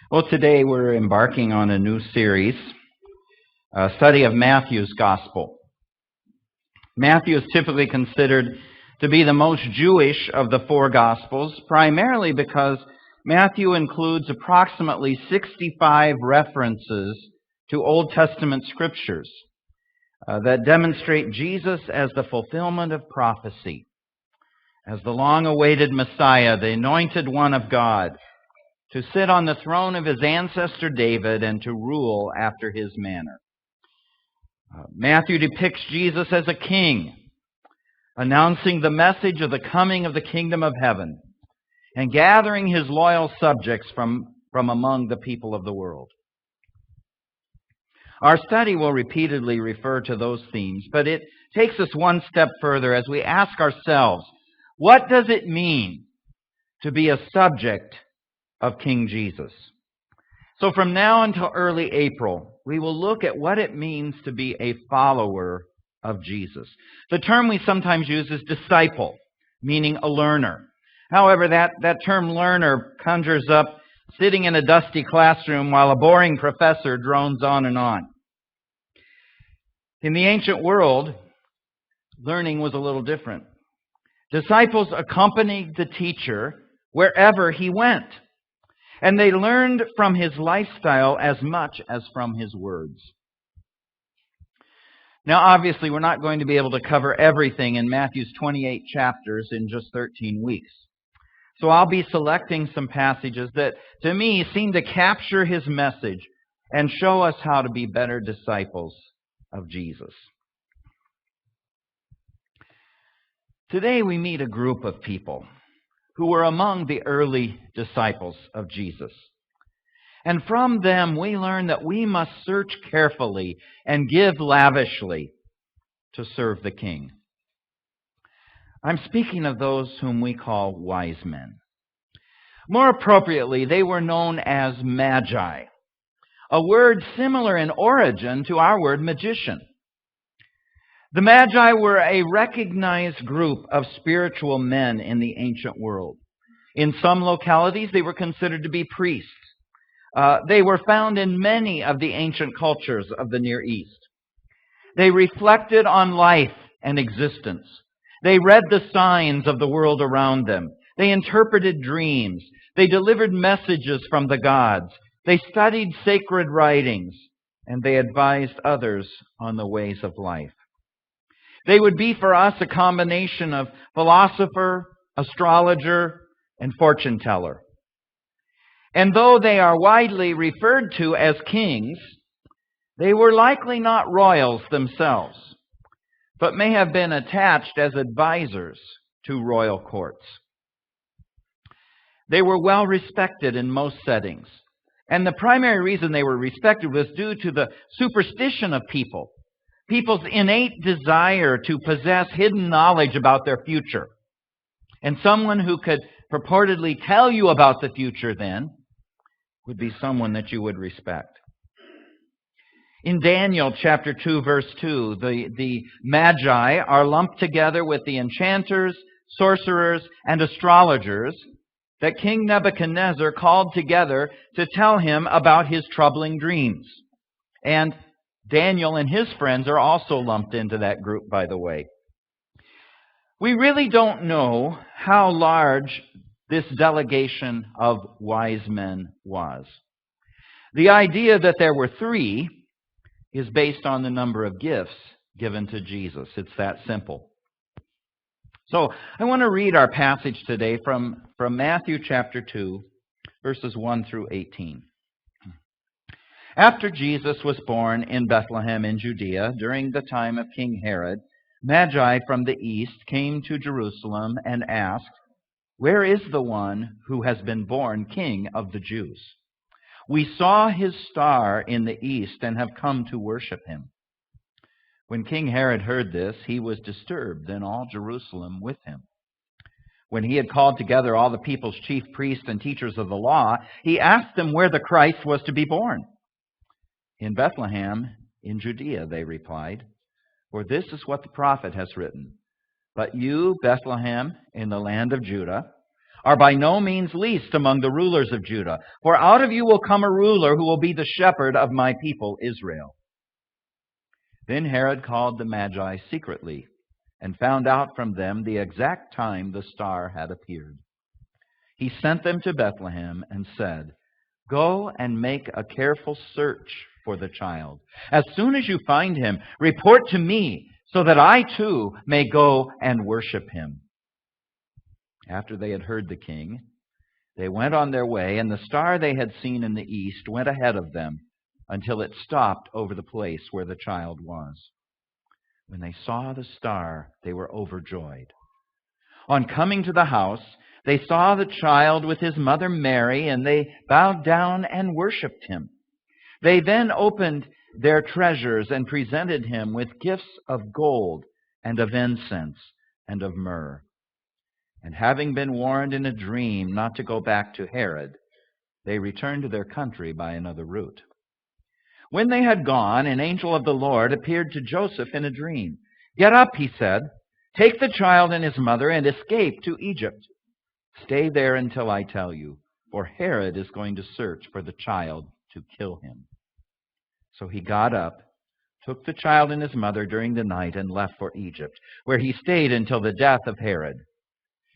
Well, today we're embarking on a new series, a study of Matthew's Gospel. Matthew is typically considered to be the most Jewish of the four Gospels, primarily because Matthew includes approximately 65 references to Old Testament scriptures that demonstrate Jesus as the fulfillment of prophecy, as the long-awaited Messiah, the anointed one of God, to sit on the throne of his ancestor David and to rule after his manner. Matthew depicts Jesus as a king, announcing the message of the coming of the kingdom of heaven and gathering his loyal subjects from among the people of the world. Our study will repeatedly refer to those themes, but it takes us one step further as we ask ourselves, what does it mean to be a subject of King Jesus? So from now until early April, we will look at what it means to be a follower of Jesus. The term we sometimes use is disciple, meaning a learner. However, that term learner conjures up sitting in a dusty classroom while a boring professor drones on and on. In the ancient world, learning was a little different. Disciples accompanied the teacher wherever he went, and they learned from his lifestyle as much as from his words. Now, obviously, we're not going to be able to cover everything in Matthew's 28 chapters in just 13 weeks. So I'll be selecting some passages that, to me, seem to capture his message and show us how to be better disciples of Jesus. Today we meet a group of people who were among the early disciples of Jesus. And from them we learn that we must search carefully and give lavishly to serve the King. I'm speaking of those whom we call wise men. More appropriately, they were known as magi, a word similar in origin to our word magician. The Magi were a recognized group of spiritual men in the ancient world. In some localities, they were considered to be priests. They were found in many of the ancient cultures of the Near East. They reflected on life and existence. They read the signs of the world around them. They interpreted dreams. They delivered messages from the gods. They studied sacred writings, and they advised others on the ways of life. They would be for us a combination of philosopher, astrologer, and fortune teller. And though they are widely referred to as kings, they were likely not royals themselves, but may have been attached as advisors to royal courts. They were well respected in most settings, and the primary reason they were respected was due to the superstition of people's innate desire to possess hidden knowledge about their future. And someone who could purportedly tell you about the future then would be someone that you would respect. In Daniel chapter 2, verse 2, the Magi are lumped together with the enchanters, sorcerers, and astrologers that King Nebuchadnezzar called together to tell him about his troubling dreams. And Daniel and his friends are also lumped into that group, by the way. We really don't know how large this delegation of wise men was. The idea that there were three is based on the number of gifts given to Jesus. It's that simple. So I want to read our passage today from Matthew chapter 2, verses 1 through 18. After Jesus was born in Bethlehem in Judea during the time of King Herod, Magi from the east came to Jerusalem and asked, "Where is the one who has been born King of the Jews? We saw his star in the east and have come to worship him." When King Herod heard this, he was disturbed, and all Jerusalem with him. When he had called together all the people's chief priests and teachers of the law, he asked them where the Christ was to be born. "In Bethlehem, in Judea," they replied, "for this is what the prophet has written. But you, Bethlehem, in the land of Judah, are by no means least among the rulers of Judah, for out of you will come a ruler who will be the shepherd of my people Israel." Then Herod called the Magi secretly and found out from them the exact time the star had appeared. He sent them to Bethlehem and said, "Go and make a careful search for the child. As soon as you find him, report to me so that I too may go and worship him." After they had heard the king, they went on their way, and the star they had seen in the east went ahead of them until it stopped over the place where the child was. When they saw the star, they were overjoyed. On coming to the house, they saw the child with his mother Mary, and they bowed down and worshipped him. They then opened their treasures and presented him with gifts of gold and of incense and of myrrh. And having been warned in a dream not to go back to Herod, they returned to their country by another route. When they had gone, an angel of the Lord appeared to Joseph in a dream. "Get up," he said, "take the child and his mother and escape to Egypt. Stay there until I tell you, for Herod is going to search for the child to kill him." So he got up, took the child and his mother during the night, and left for Egypt, where he stayed until the death of Herod.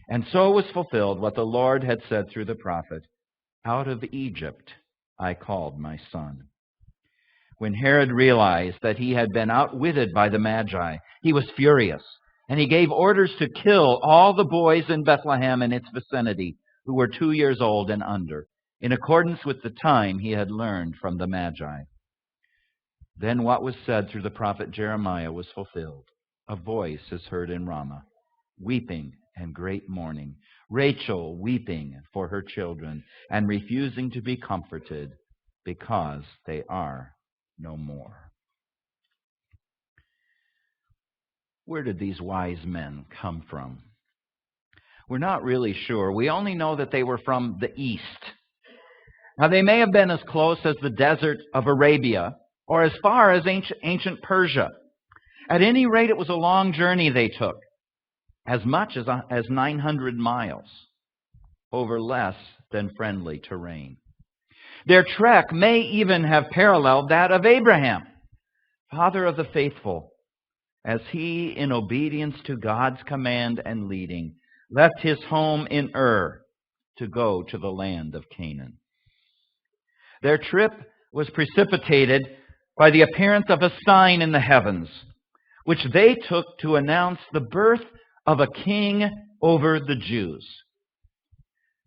And so was fulfilled what the Lord had said through the prophet, "Out of Egypt I called my son." When Herod realized that he had been outwitted by the Magi, he was furious, and he gave orders to kill all the boys in Bethlehem and its vicinity who were 2 years old and under, in accordance with the time he had learned from the Magi. Then what was said through the prophet Jeremiah was fulfilled. "A voice is heard in Ramah, weeping and great mourning, Rachel weeping for her children and refusing to be comforted because they are no more." Where did these wise men come from? We're not really sure. We only know that they were from the east. Now, they may have been as close as the desert of Arabia or as far as ancient Persia. At any rate, it was a long journey they took, as much as 900 miles, over less than friendly terrain. Their trek may even have paralleled that of Abraham, father of the faithful, as he, in obedience to God's command and leading, left his home in Ur to go to the land of Canaan. Their trip was precipitated by the appearance of a sign in the heavens, which they took to announce the birth of a king over the Jews.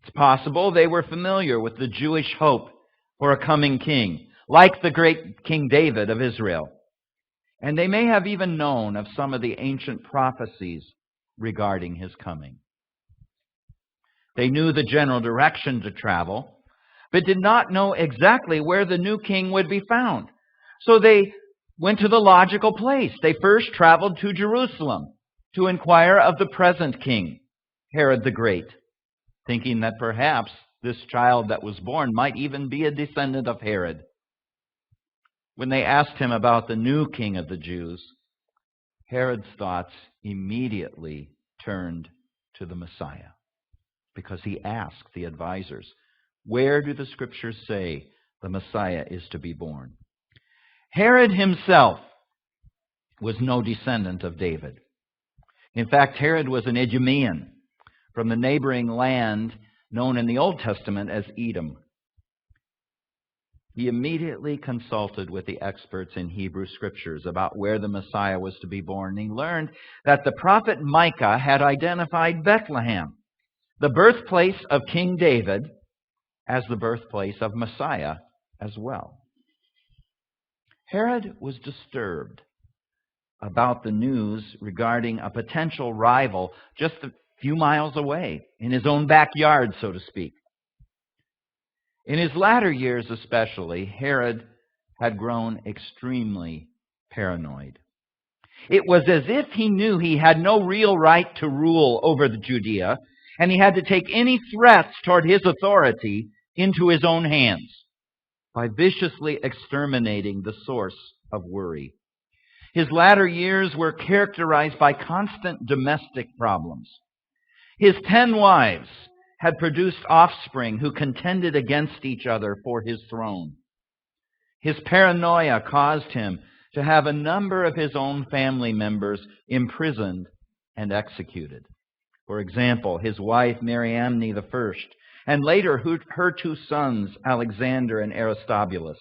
It's possible they were familiar with the Jewish hope for a coming king, like the great King David of Israel. And they may have even known of some of the ancient prophecies regarding his coming. They knew the general direction to travel, but did not know exactly where the new king would be found. So they went to the logical place. They first traveled to Jerusalem to inquire of the present king, Herod the Great, thinking that perhaps this child that was born might even be a descendant of Herod. When they asked him about the new king of the Jews, Herod's thoughts immediately turned to the Messiah, because he asked the advisors, "Where do the scriptures say the Messiah is to be born?" Herod himself was no descendant of David. In fact, Herod was an Idumean from the neighboring land known in the Old Testament as Edom. He immediately consulted with the experts in Hebrew scriptures about where the Messiah was to be born. He learned that the prophet Micah had identified Bethlehem, the birthplace of King David, as the birthplace of Messiah as well. Herod was disturbed about the news regarding a potential rival just a few miles away, in his own backyard, so to speak. In his latter years especially, Herod had grown extremely paranoid. It was as if he knew he had no real right to rule over the Judea, and he had to take any threats toward his authority into his own hands by viciously exterminating the source of worry. His latter years were characterized by constant domestic problems. His 10 wives had produced offspring who contended against each other for his throne. His paranoia caused him to have a number of his own family members imprisoned and executed. For example, his wife Mariamne I, and later her two sons, Alexander and Aristobulus.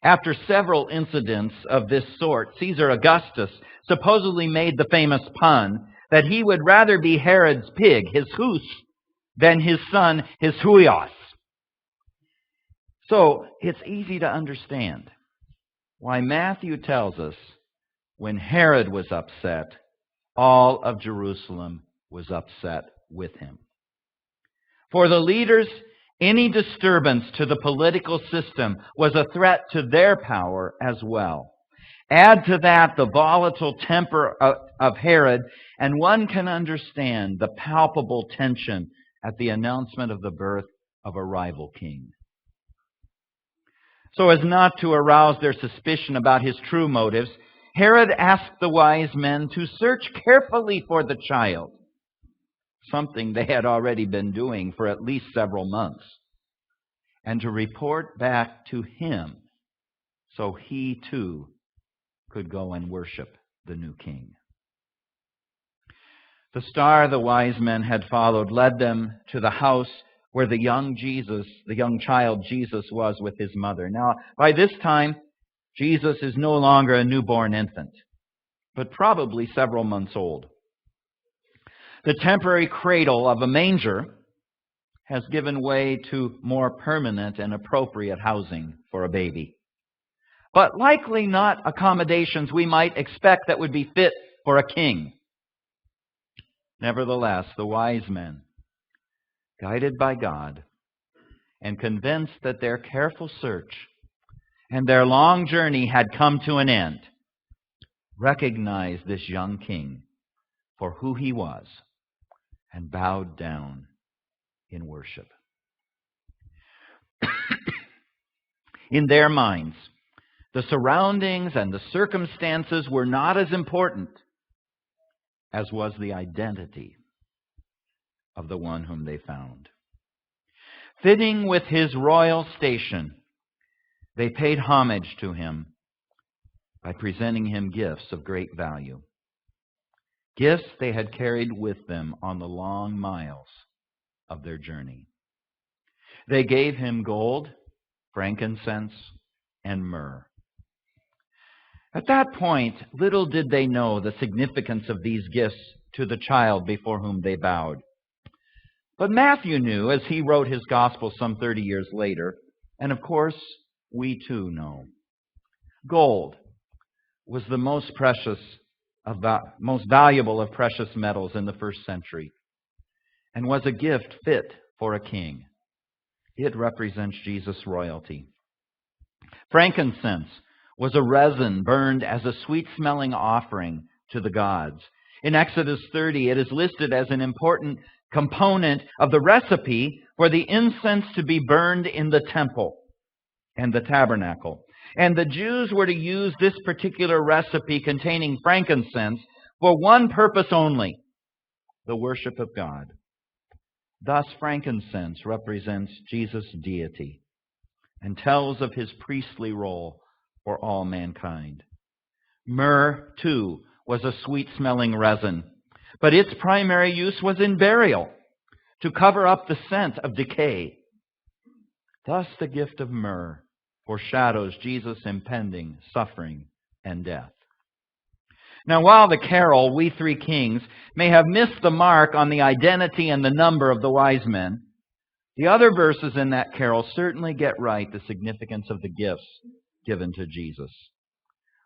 After several incidents of this sort, Caesar Augustus supposedly made the famous pun that he would rather be Herod's pig, his hus, than his son, his huios. So it's easy to understand why Matthew tells us when Herod was upset, all of Jerusalem was upset with him. For the leaders, any disturbance to the political system was a threat to their power as well. Add to that the volatile temper of Herod, and one can understand the palpable tension at the announcement of the birth of a rival king. So as not to arouse their suspicion about his true motives, Herod asked the wise men to search carefully for the child, something they had already been doing for at least several months, and to report back to him so he too could go and worship the new king. The star the wise men had followed led them to the house where the young child Jesus was with his mother. Now, by this time, Jesus is no longer a newborn infant, but probably several months old. The temporary cradle of a manger has given way to more permanent and appropriate housing for a baby, but likely not accommodations we might expect that would be fit for a king. Nevertheless, the wise men, guided by God and convinced that their careful search and their long journey had come to an end, recognized this young king for who he was and bowed down in worship. In their minds, the surroundings and the circumstances were not as important as was the identity of the one whom they found. Fitting with his royal station, they paid homage to him by presenting him gifts of great value. Gifts they had carried with them on the long miles of their journey. They gave him gold, frankincense, and myrrh. At that point, little did they know the significance of these gifts to the child before whom they bowed. But Matthew knew, as he wrote his gospel some 30 years later, and of course, we too know. Gold was the most valuable of precious metals in the first century, and was a gift fit for a king. It represents Jesus' royalty. Frankincense was a resin burned as a sweet-smelling offering to the gods. In Exodus 30, it is listed as an important component of the recipe for the incense to be burned in the temple and the tabernacle. And the Jews were to use this particular recipe containing frankincense for one purpose only: the worship of God. Thus, frankincense represents Jesus' deity and tells of his priestly role for all mankind. Myrrh, too, was a sweet-smelling resin, but its primary use was in burial, to cover up the scent of decay. Thus, the gift of myrrh foreshadows Jesus' impending suffering and death. Now, while the carol, We Three Kings, may have missed the mark on the identity and the number of the wise men, the other verses in that carol certainly get right the significance of the gifts given to Jesus.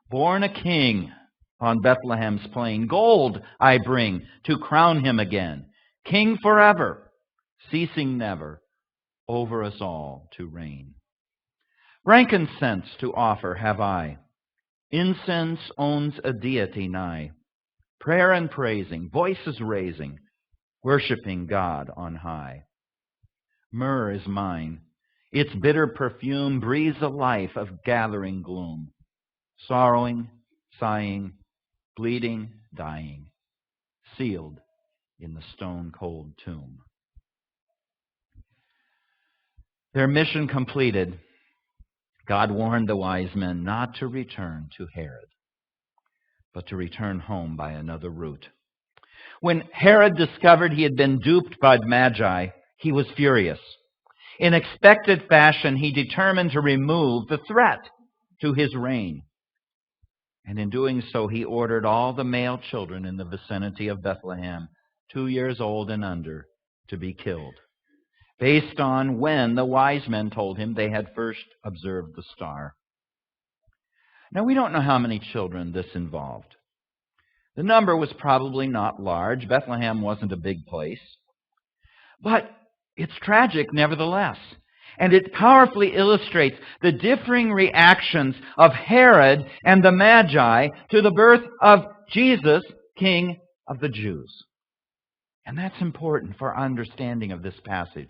Born a king on Bethlehem's plain, gold I bring to crown him again, king forever, ceasing never, over us all to reign. Frankincense to offer have I. Incense owns a deity nigh. Prayer and praising, voices raising, worshiping God on high. Myrrh is mine. Its bitter perfume breathes a life of gathering gloom. Sorrowing, sighing, bleeding, dying, sealed in the stone-cold tomb. Their mission completed, God warned the wise men not to return to Herod, but to return home by another route. When Herod discovered he had been duped by the Magi, he was furious. In expected fashion, he determined to remove the threat to his reign. And in doing so, he ordered all the male children in the vicinity of Bethlehem, 2 years old and under, to be killed, based on when the wise men told him they had first observed the star. Now, we don't know how many children this involved. The number was probably not large. Bethlehem wasn't a big place. But it's tragic nevertheless. And it powerfully illustrates the differing reactions of Herod and the Magi to the birth of Jesus, King of the Jews. And that's important for our understanding of this passage.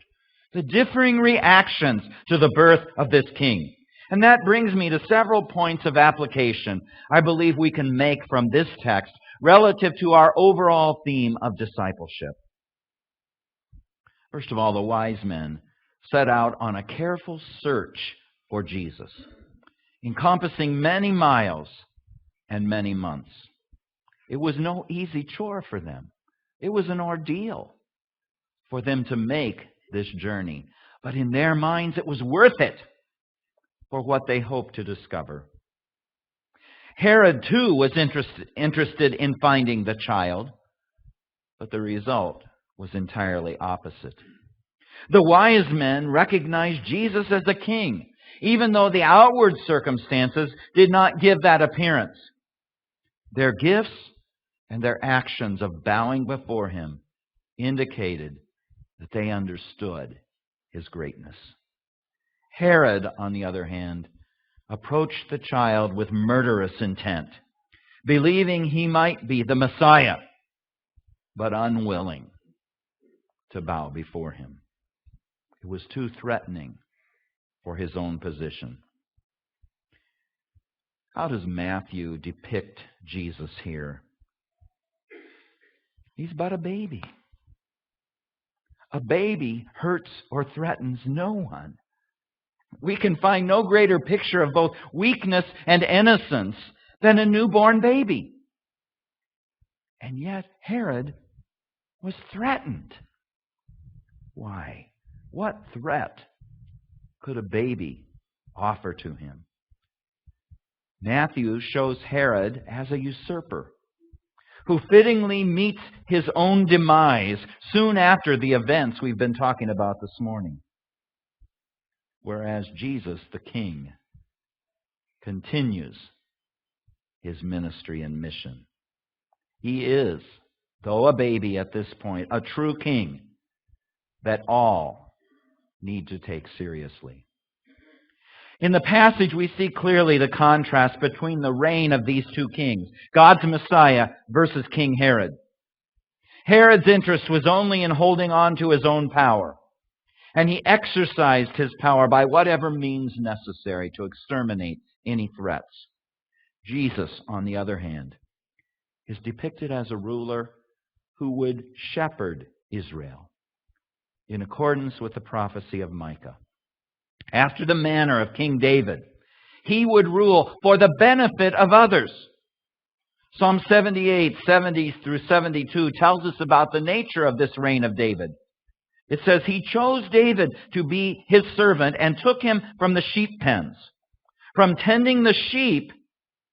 The differing reactions to the birth of this king. And that brings me to several points of application I believe we can make from this text relative to our overall theme of discipleship. First of all, the wise men set out on a careful search for Jesus, encompassing many miles and many months. It was no easy chore for them. It was an ordeal for them to make this journey. But in their minds, it was worth it for what they hoped to discover. Herod, too, was interested in finding the child, but the result was entirely opposite. The wise men recognized Jesus as a king, even though the outward circumstances did not give that appearance. Their gifts and their actions of bowing before him indicated that they understood his greatness. Herod, on the other hand, approached the child with murderous intent, believing he might be the Messiah, but unwilling to bow before him. It was too threatening for his own position. How does Matthew depict Jesus here? He's but a baby. A baby hurts or threatens no one. We can find no greater picture of both weakness and innocence than a newborn baby. And yet Herod was threatened. Why? What threat could a baby offer to him? Matthew shows Herod as a usurper who fittingly meets his own demise soon after the events we've been talking about this morning. Whereas Jesus, the King, continues his ministry and mission. He is, though a baby at this point, a true king that all need to take seriously. In the passage, we see clearly the contrast between the reign of these two kings, God's Messiah versus King Herod. Herod's interest was only in holding on to his own power, and he exercised his power by whatever means necessary to exterminate any threats. Jesus, on the other hand, is depicted as a ruler who would shepherd Israel in accordance with the prophecy of Micah. After the manner of King David, he would rule for the benefit of others. Psalm 78, 70 through 72 tells us about the nature of this reign of David. It says, he chose David to be his servant and took him from the sheep pens. From tending the sheep,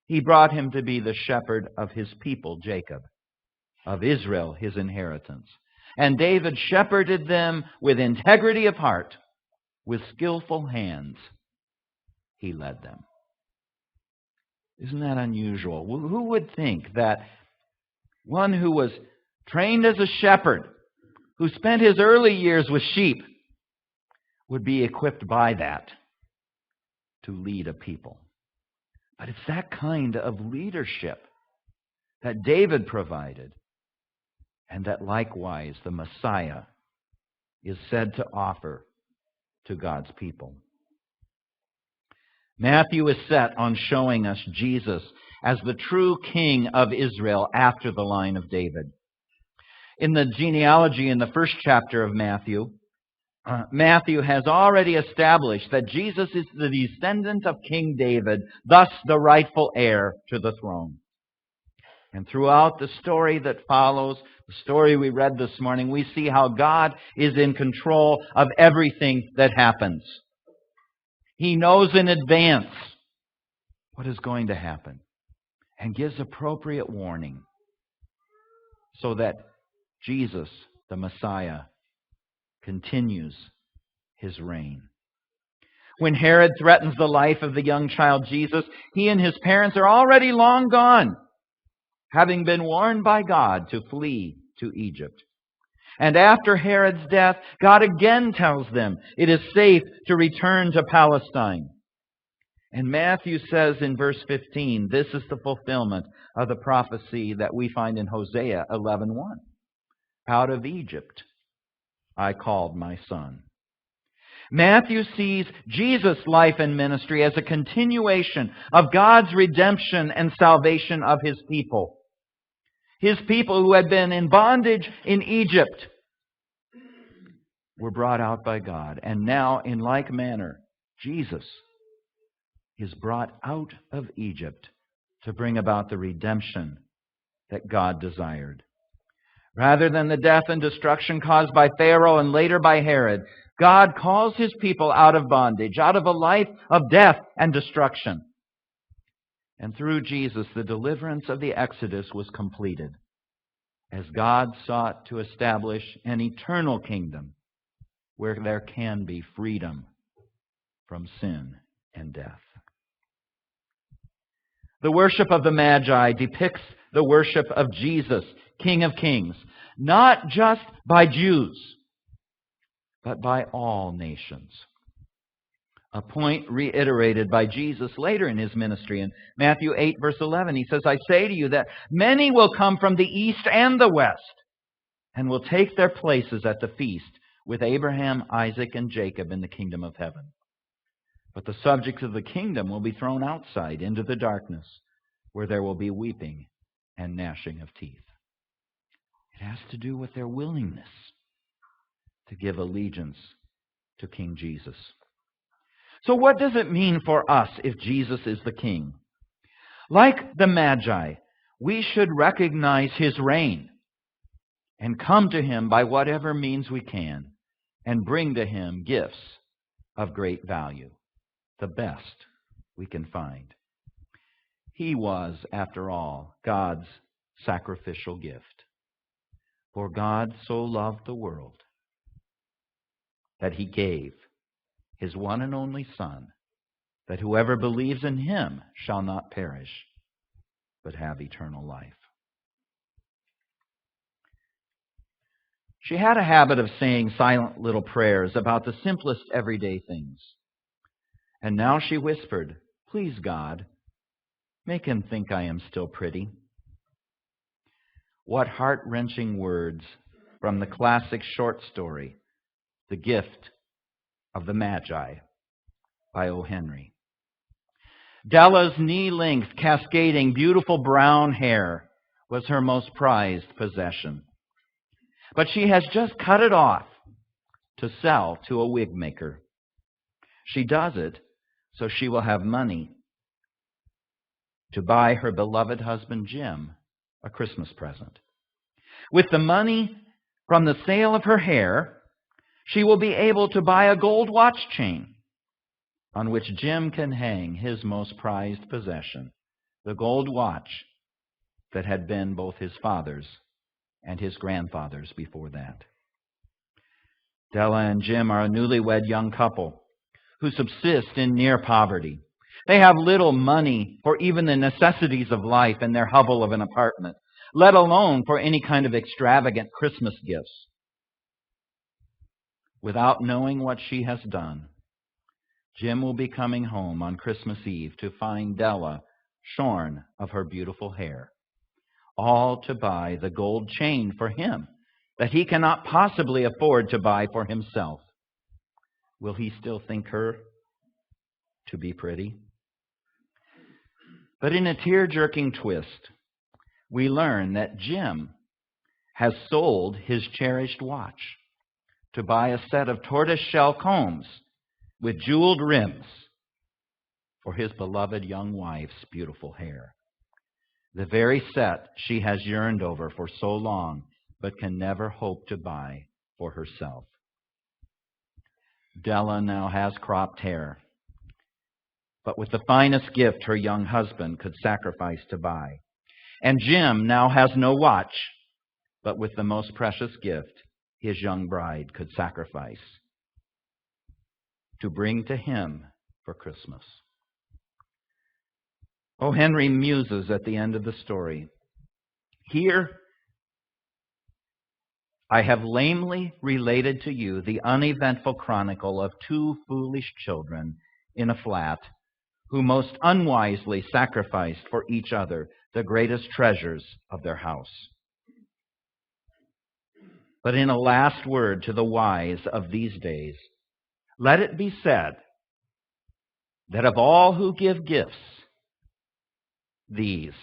he brought him to be the shepherd of his people, Jacob, of Israel, his inheritance. And David shepherded them with integrity of heart. With skillful hands, he led them. Isn't that unusual? Who would think that one who was trained as a shepherd, who spent his early years with sheep, would be equipped by that to lead a people? But it's that kind of leadership that David provided, and that likewise the Messiah is said to offer to God's people. Matthew is set on showing us Jesus as the true King of Israel after the line of David. in the genealogy in the first chapter of Matthew, Matthew has already established that Jesus is the descendant of King David, thus the rightful heir to the throne. And throughout the story that follows, the story we read this morning, we see how God is in control of everything that happens. He knows in advance what is going to happen and gives appropriate warning so that Jesus, the Messiah, continues his reign. When Herod threatens the life of the young child Jesus, he and his parents are already long gone, having been warned by God to flee to Egypt. And after Herod's death, God again tells them it is safe to return to Palestine. And Matthew says in verse 15, this is the fulfillment of the prophecy that we find in Hosea 11:1. Out of Egypt I called my son. Matthew sees Jesus' life and ministry as a continuation of God's redemption and salvation of his people. His people who had been in bondage in Egypt were brought out by God. And now, in like manner, Jesus is brought out of Egypt to bring about the redemption that God desired. Rather than the death and destruction caused by Pharaoh and later by Herod, God calls his people out of bondage, out of a life of death and destruction. And through Jesus, the deliverance of the Exodus was completed, as God sought to establish an eternal kingdom where there can be freedom from sin and death. The worship of the Magi depicts the worship of Jesus, King of Kings, not just by Jews, but by all nations. A point reiterated by Jesus later in his ministry in Matthew 8, verse 11. He says, I say to you that many will come from the east and the west and will take their places at the feast with Abraham, Isaac, and Jacob in the kingdom of heaven. But the subjects of the kingdom will be thrown outside into the darkness, where there will be weeping and gnashing of teeth. It has to do with their willingness to give allegiance to King Jesus. So what does it mean for us if Jesus is the king? Like the Magi, we should recognize his reign and come to him by whatever means we can and bring to him gifts of great value, the best we can find. He was, after all, God's sacrificial gift. For God so loved the world that he gave his one and only Son, that whoever believes in him shall not perish, but have eternal life. She had a habit of saying silent little prayers about the simplest everyday things. And now she whispered, Please, God, make him think I am still pretty. What heart-wrenching words from the classic short story, The Gift of the Magi by O. Henry. Della's knee-length, cascading, beautiful brown hair was her most prized possession. But she has just cut it off to sell to a wig maker. She does it so she will have money to buy her beloved husband Jim a Christmas present. With the money from the sale of her hair, she will be able to buy a gold watch chain on which Jim can hang his most prized possession, the gold watch that had been both his father's and his grandfather's before that. Della and Jim are a newlywed young couple who subsist in near poverty. They have little money for even the necessities of life in their hovel of an apartment, let alone for any kind of extravagant Christmas gifts. Without knowing what she has done, Jim will be coming home on Christmas Eve to find Della shorn of her beautiful hair, all to buy the gold chain for him that he cannot possibly afford to buy for himself. Will he still think her to be pretty? But in a tear-jerking twist, we learn that Jim has sold his cherished watch to buy a set of tortoiseshell combs with jeweled rims for his beloved young wife's beautiful hair. The very set she has yearned over for so long, but can never hope to buy for herself. Della now has cropped hair, but with the finest gift her young husband could sacrifice to buy. And Jim now has no watch, but with the most precious gift his young bride could sacrifice to bring to him for Christmas. O. Henry muses at the end of the story. Here, I have lamely related to you the uneventful chronicle of two foolish children in a flat who most unwisely sacrificed for each other the greatest treasures of their house. But in a last word to the wise of these days, let it be said that of all who give gifts, these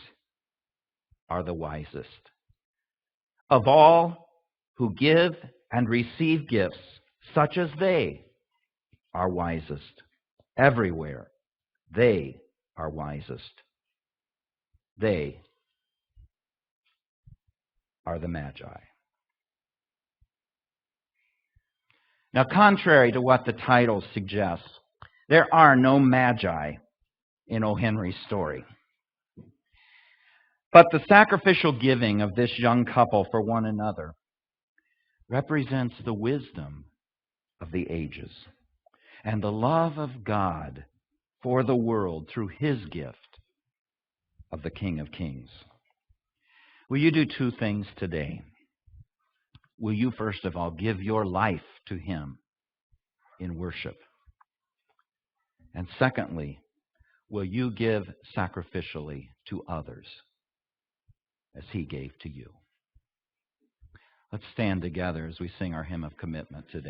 are the wisest. Of all who give and receive gifts, such as they are wisest. Everywhere, they are wisest. They are the Magi. Now, contrary to what the title suggests, there are no Magi in O. Henry's story. But the sacrificial giving of this young couple for one another represents the wisdom of the ages and the love of God for the world through his gift of the King of Kings. Will you do two things today? Will you, first of all, give your life to him in worship? And secondly, will you give sacrificially to others as he gave to you? Let's stand together as we sing our hymn of commitment today.